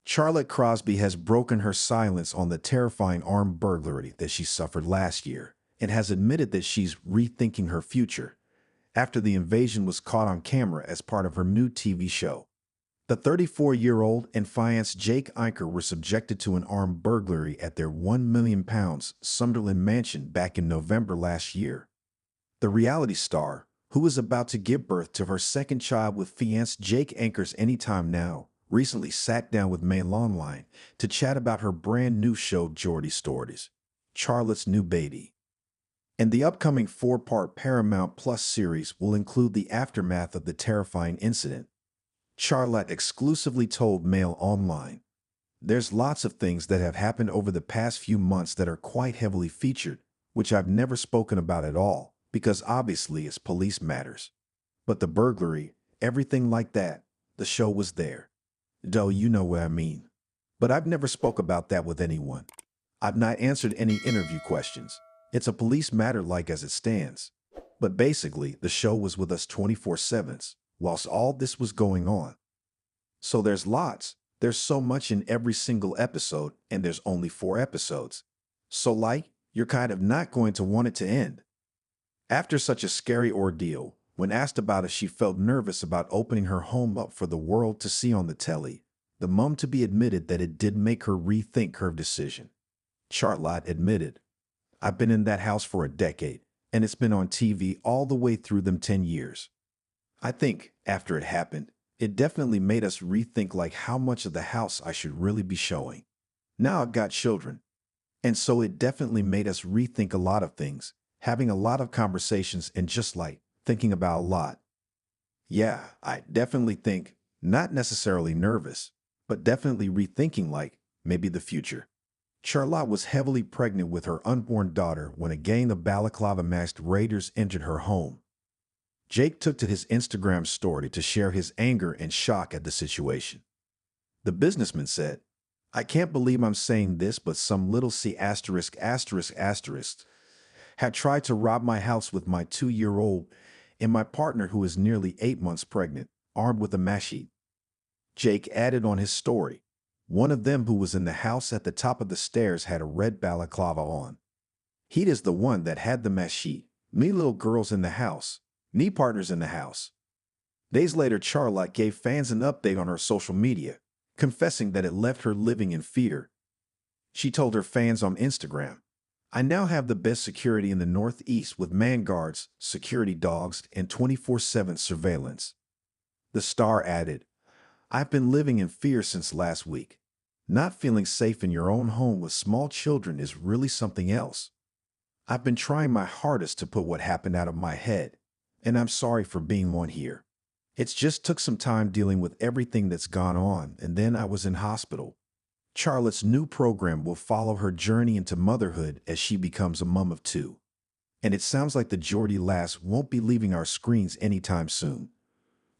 Charlotte Crosby has broken her silence on the terrifying armed burglary that she suffered last year and has admitted that she's rethinking her future after the invasion was caught on camera as part of her new TV show. The 34-year-old and fiancé Jake Anker were subjected to an armed burglary at their £1 million Sunderland mansion back in November last year. The reality star, who is about to give birth to her second child with fiancé Jake Anker's anytime now, recently sat down with Mail Online to chat about her brand new show Geordie Stories, Charlotte's new baby. And the upcoming four-part Paramount Plus series will include the aftermath of the terrifying incident. Charlotte exclusively told Mail Online, "There's lots of things that have happened over the past few months that are quite heavily featured, which I've never spoken about at all, because obviously it's police matters. But the burglary, everything like that, the show was there. Though you know what I mean. But I've never spoke about that with anyone. I've not answered any interview questions. It's a police matter like as it stands. But basically, the show was with us 24/7 whilst all this was going on. So there's lots. There's so much in every single episode, and there's only 4 episodes. So you're kind of not going to want it to end." After such a scary ordeal, when asked about if she felt nervous about opening her home up for the world to see on the telly, the mum-to-be admitted that it did make her rethink her decision. Charlotte admitted, "I've been in that house for a decade, and it's been on TV all the way through them 10 years. I think, after it happened, it definitely made us rethink how much of the house I should really be showing. Now I've got children. And so it definitely made us rethink a lot of things, having a lot of conversations and just thinking about a lot. Yeah, I definitely think, not necessarily nervous, but definitely rethinking maybe the future." Charlotte was heavily pregnant with her unborn daughter when a gang of balaclava-masked raiders entered her home. Jake took to his Instagram story to share his anger and shock at the situation. The businessman said, "I can't believe I'm saying this, but some little C*** had tried to rob my house with my 2-year-old and my partner who is nearly 8 months pregnant, armed with a machete." Jake added on his story, "One of them who was in the house at the top of the stairs had a red balaclava on. He is the one that had the machete. Me little girls in the house. Me partners in the house." Days later, Charlotte gave fans an update on her social media, confessing that it left her living in fear. She told her fans on Instagram, "I now have the best security in the Northeast with man guards, security dogs, and 24/7 surveillance." The star added, "I've been living in fear since last week. Not feeling safe in your own home with small children is really something else. I've been trying my hardest to put what happened out of my head, and I'm sorry for being one here. It's just took some time dealing with everything that's gone on, and then I was in hospital." Charlotte's new program will follow her journey into motherhood as she becomes a mum of 2. And it sounds like the Geordie lass won't be leaving our screens anytime soon.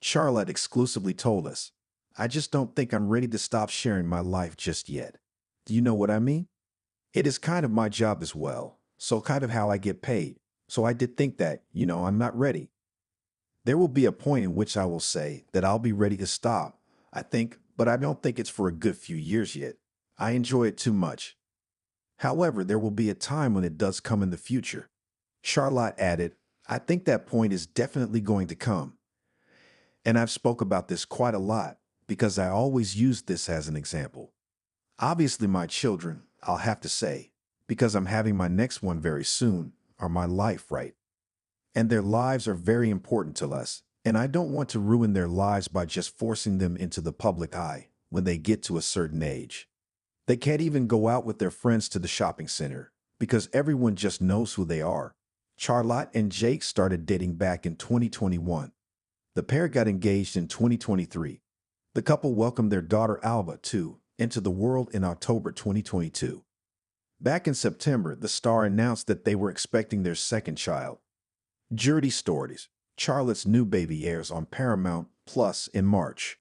Charlotte exclusively told us, "I just don't think I'm ready to stop sharing my life just yet. Do you know what I mean? It is kind of my job as well, so kind of how I get paid. So I did think that, I'm not ready. There will be a point in which I will say that I'll be ready to stop, I think, but I don't think it's for a good few years yet. I enjoy it too much. However, there will be a time when it does come in the future." Charlotte added, "I think that point is definitely going to come. And I've spoke about this quite a lot because I always use this as an example. Obviously my children, I'll have to say, because I'm having my next one very soon, are my life, right? And their lives are very important to us, and I don't want to ruin their lives by just forcing them into the public eye when they get to a certain age. They can't even go out with their friends to the shopping center because everyone just knows who they are." Charlotte and Jake started dating back in 2021. The pair got engaged in 2023. The couple welcomed their daughter Alba, too, into the world in October 2022. Back in September, the star announced that they were expecting their second child. Geordie Stories, Charlotte's new baby, airs on Paramount Plus in March.